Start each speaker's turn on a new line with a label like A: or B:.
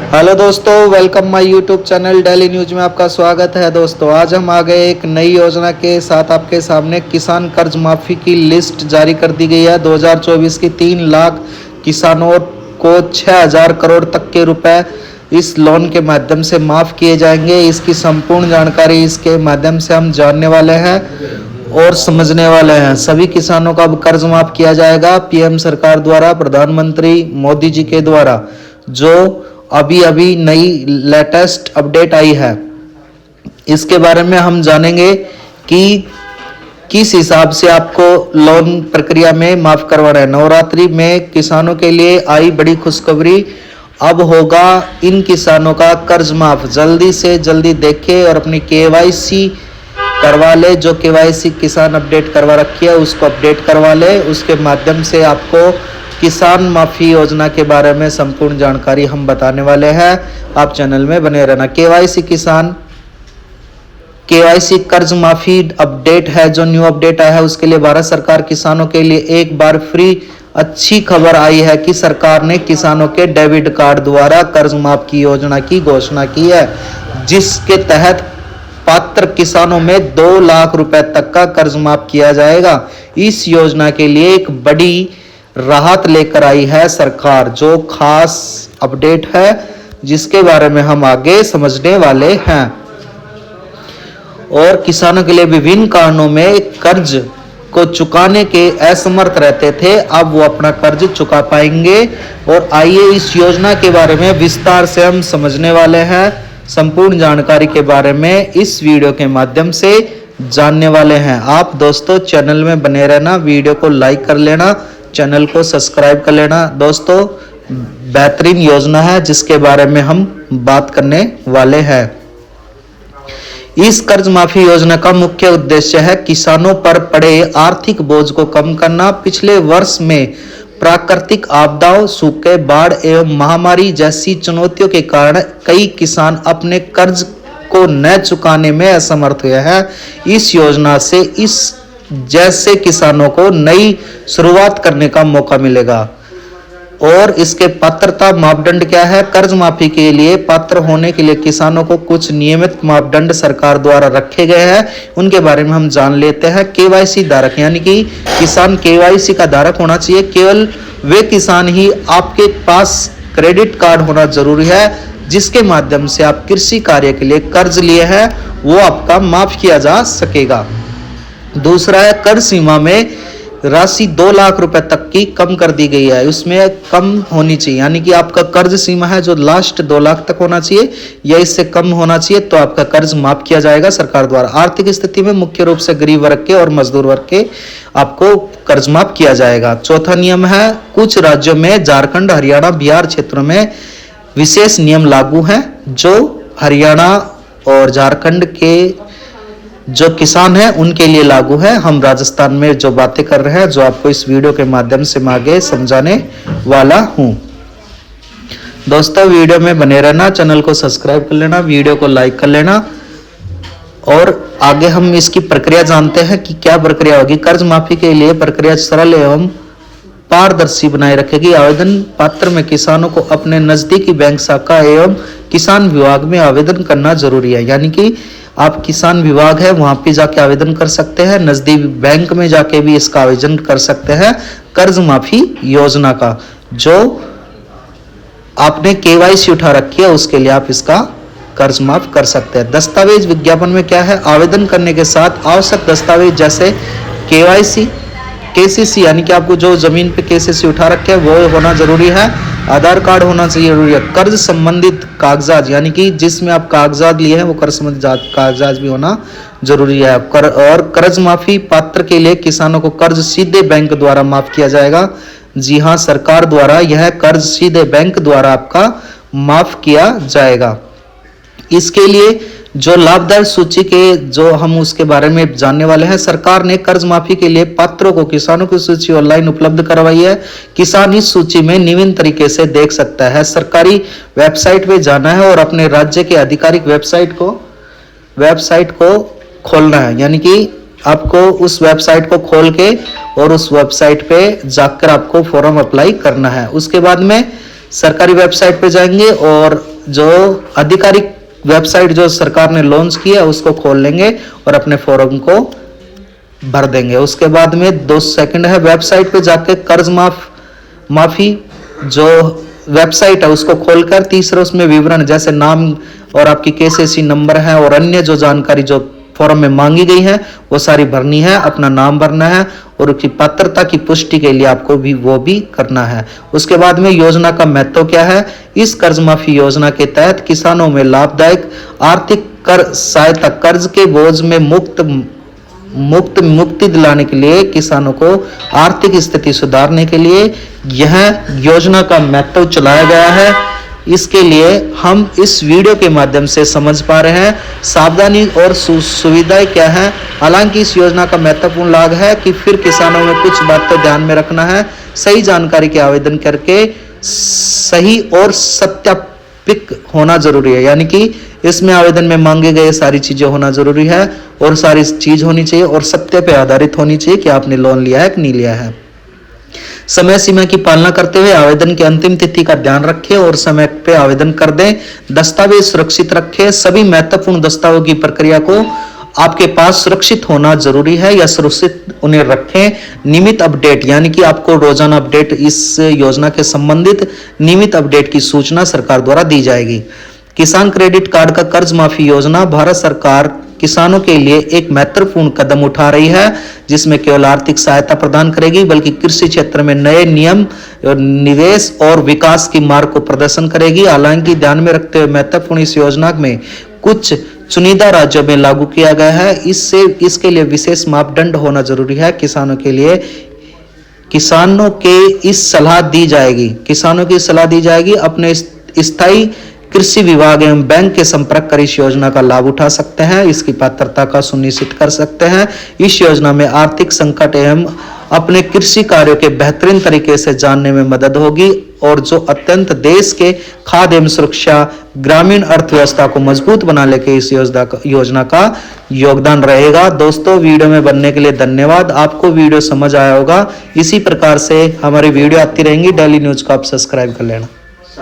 A: Hello दोस्तों, welcome my YouTube channel daily news में आपका स्वागत है। दोस्तों आज हम आ गए एक नई योजना के साथ आपके सामने। किसान कर्ज माफ़ी की लिस्ट जारी कर दी गई है। 2024 की 3 लाख किसानों को 6,000 करोड़ तक के रुपए इस लोन के माध्यम से माफ़ किए जाएंगे। इसकी संपूर्ण जानकारी इसके माध्यम से हम जानने वाले हैं और समझने वाले हैं। सभी किसानों का अब कर्ज माफ़ किया जाएगा पीएम सरकार द्वारा, प्रधानमंत्री मोदी जी के द्वारा, जो अभी नई लेटेस्ट अपडेट आई है। इसके बारे में हम जानेंगे कि किस हिसाब से आपको लोन प्रक्रिया में माफ करवाना है। नवरात्रि में किसानों के लिए आई बड़ी खुशखबरी, अब होगा इन किसानों का कर्ज माफ। जल्दी से जल्दी देखें और अपनी केवाईसी करवा ले। जो केवाईसी किसान अपडेट करवा रखी है उसको अपडेट करवा ले। उसके माध्यम से आपको किसान माफ़ी योजना के बारे में संपूर्ण जानकारी हम बताने वाले हैं। आप चैनल में बने रहना। केवाईसी कर्ज माफ़ी अपडेट है, जो न्यू अपडेट आया है उसके लिए भारत सरकार किसानों के लिए एक बार फ्री अच्छी खबर आई है कि सरकार ने किसानों के डेबिट कार्ड द्वारा कर्ज माफ की योजना की घोषणा की है, जिसके तहत पात्र किसानों में 2 लाख रुपए तक का कर्ज माफ किया जाएगा। इस योजना के लिए एक बड़ी राहत लेकर आई है सरकार, जो खास अपडेट है जिसके बारे में हम आगे समझने वाले हैं। और किसानों के लिए विभिन्न कारणों में कर्ज को चुकाने के असमर्थ रहते थे, अब वो अपना कर्ज चुका पाएंगे। और आइए इस योजना के बारे में विस्तार से हम समझने वाले हैं। संपूर्ण जानकारी के बारे में इस वीडियो के माध्यम से जानने वाले हैं। आप दोस्तों चैनल में बने रहना, वीडियो को लाइक कर लेना, चैनल को सब्सक्राइब कर लेना। दोस्तों बेहतरीन योजना है जिसके बारे में हम बात करने वाले हैं। इस कर्ज माफी योजना का मुख्य उद्देश्य है किसानों पर पड़े आर्थिक बोझ को कम करना। पिछले वर्ष में प्राकृतिक आपदाओं, सूखे, बाढ़ एवं महामारी जैसी चुनौतियों के कारण कई किसान अपने कर्ज को न चुकाने में असमर्थ हुए हैं। इस योजना से इस जैसे किसानों को नई शुरुआत करने का मौका मिलेगा। और इसके पात्रता मापदंड क्या है? कर्ज माफी के लिए पात्र होने के लिए किसानों को कुछ नियमित मापदंड सरकार द्वारा रखे गए हैं, उनके बारे में हम जान लेते हैं। केवाईसी धारक, यानी कि किसान केवाईसी का धारक होना चाहिए। केवल वे किसान ही, आपके पास क्रेडिट कार्ड होना जरूरी है जिसके माध्यम से आप कृषि कार्य के लिए कर्ज लिए हैं, वो आपका माफ किया जा सकेगा। दूसरा है कर्ज सीमा में राशि 2 लाख रुपए तक की कम कर दी गई है। उसमें कम होनी चाहिए, यानी कि आपका कर्ज सीमा है जो लास्ट 2 लाख तक होना चाहिए या इससे कम होना चाहिए, तो आपका कर्ज माफ किया जाएगा सरकार द्वारा। आर्थिक स्थिति में मुख्य रूप से गरीब वर्ग के और मजदूर वर्ग के आपको कर्ज माफ किया जाएगा। चौथा नियम है, कुछ राज्यों में झारखंड, हरियाणा, बिहार क्षेत्रों में विशेष नियम लागू हैं, जो हरियाणा और झारखंड के जो किसान हैं उनके लिए लागू है। हम राजस्थान में जो बातें कर रहे हैं, जो आपको इस वीडियो के माध्यम से मैं आगे समझाने वाला हूं। दोस्तों वीडियो में बने रहना, चैनल को सब्सक्राइब कर लेना, वीडियो को लाइक कर लेना। और आगे हम इसकी प्रक्रिया जानते हैं कि क्या प्रक्रिया होगी। कर्ज माफी के लिए प्रक्रिया सरल एवं पारदर्शी बनाए रखेगी। आवेदन पत्र में किसानों को अपने नजदीकी बैंक शाखा एवं किसान विभाग में आवेदन करना जरूरी है, यानी कि आप किसान विभाग है वहां पे जाके आवेदन कर सकते हैं, नजदीक बैंक में जाके भी इसका आवेदन कर सकते हैं कर्ज माफी योजना का। जो आपने केवाईसी उठा रखी है उसके लिए आप इसका कर्ज माफ कर सकते हैं। दस्तावेज विज्ञापन में क्या है? आवेदन करने के साथ आवश्यक दस्तावेज जैसे केवाईसी, केसीसी, यानी कि आपको जो जमीन पे केसीसी उठा रखे हैं वो होना जरूरी है। आधार कार्ड होना चाहिए जरूरी है। कर्ज संबंधित कागजात, यानी कि जिसमें आप कागजात लिए हैं वो कर्ज संबंधित कागजात भी होना जरूरी है। और कर्ज माफी पात्र के लिए किसानों को कर्ज सीधे बैंक द्वारा माफ किया जाएगा। जी हाँ, सरकार द्वारा यह कर्ज सीधे बैंक द्वारा आपका माफ किया जाएगा। इसके लिए जो लाभदायक सूची के जो हम उसके बारे में जानने वाले हैं। सरकार ने कर्ज माफी के लिए पात्रों को किसानों की सूची ऑनलाइन उपलब्ध करवाई है। किसान इस सूची में निम्न तरीके से देख सकता है। सरकारी वेबसाइट पे जाना है और अपने राज्य के आधिकारिक वेबसाइट को खोलना है, यानी कि आपको उस वेबसाइट को खोल के और उस वेबसाइट पे जाकर आपको फॉर्म अप्लाई करना है। उसके बाद में सरकारी वेबसाइट पे जाएंगे और जो आधिकारिक वेबसाइट जो सरकार ने लॉन्च की है उसको खोल लेंगे और अपने फॉर्म को भर देंगे। उसके बाद में 2 सेकंड है, वेबसाइट पे जाके कर्ज माफी जो वेबसाइट है उसको खोलकर तीसरा उसमें विवरण जैसे नाम और आपकी केसीसी नंबर है और अन्य जो जानकारी जो फॉर्म में मांगी गई है वो सारी भरनी है, अपना नाम भरना है और उसकी पात्रता की पुष्टि के लिए आपको भी वो भी करना है। उसके बाद में योजना का महत्व क्या है। इस कर्ज माफी योजना के तहत किसानों में लाभदायक आर्थिक कर सहायता कर्ज के बोझ में मुक्ति दिलाने के लिए किसानों को आर्थिक स्थिति सुधारने के लिए यह योजना का महत्व चलाया गया है। इसके लिए हम इस वीडियो के माध्यम से समझ पा रहे हैं सावधानी और सुविधाएं क्या है। हालांकि इस योजना का महत्वपूर्ण लाभ है कि फिर किसानों में कुछ बातें ध्यान में रखना है। सही जानकारी के आवेदन करके सही और सत्यापित होना जरूरी है, यानी कि इसमें आवेदन में मांगे गए सारी चीजें होना जरूरी है और सारी चीज होनी चाहिए और सत्य पे आधारित होनी चाहिए कि आपने लोन लिया है कि नहीं लिया है। समय सीमा की पालना करते हुए आवेदन की अंतिम तिथि का ध्यान रखें और समय पे आवेदन कर दें। दस्तावेज सुरक्षित रखें। सभी महत्वपूर्ण दस्तावेजों की प्रक्रिया को आपके पास सुरक्षित होना जरूरी है या सुरक्षित उन्हें रखें। नियमित अपडेट यानी कि आपको रोजाना अपडेट इस योजना के संबंधित नियमित अपडेट की सूचना सरकार द्वारा दी जाएगी। किसान क्रेडिट कार्ड का कर्ज माफी योजना भारत सरकार किसानों के लिए एक महत्वपूर्ण कदम उठा रही है, जिसमें केवल आर्थिक सहायता प्रदान करेगी बल्कि कृषि क्षेत्र में नए नियम और निवेश और विकास की मार्ग को प्रदर्शन करेगी। हालांकि ध्यान में रखते हुए महत्वपूर्ण इस योजना में कुछ चुनिंदा राज्यों में लागू किया गया है। इसके लिए विशेष मापदंड होना जरूरी है। किसानों के इस सलाह दी जाएगी अपने स्थायी कृषि विभाग एवं बैंक के संपर्क कर इस योजना का लाभ उठा सकते हैं। इसकी पात्रता का सुनिश्चित कर सकते हैं। इस योजना में आर्थिक संकट एवं अपने कृषि कार्यों के बेहतरीन तरीके से जानने में मदद होगी और जो अत्यंत देश के खाद्य एवं सुरक्षा ग्रामीण अर्थव्यवस्था को मजबूत बनाने के इस योजना का योगदान रहेगा। दोस्तों, वीडियो में बनने के लिए धन्यवाद। आपको वीडियो समझ आया होगा। इसी प्रकार से हमारी वीडियो आती रहेंगी। डेली न्यूज को आप सब्सक्राइब कर लेना।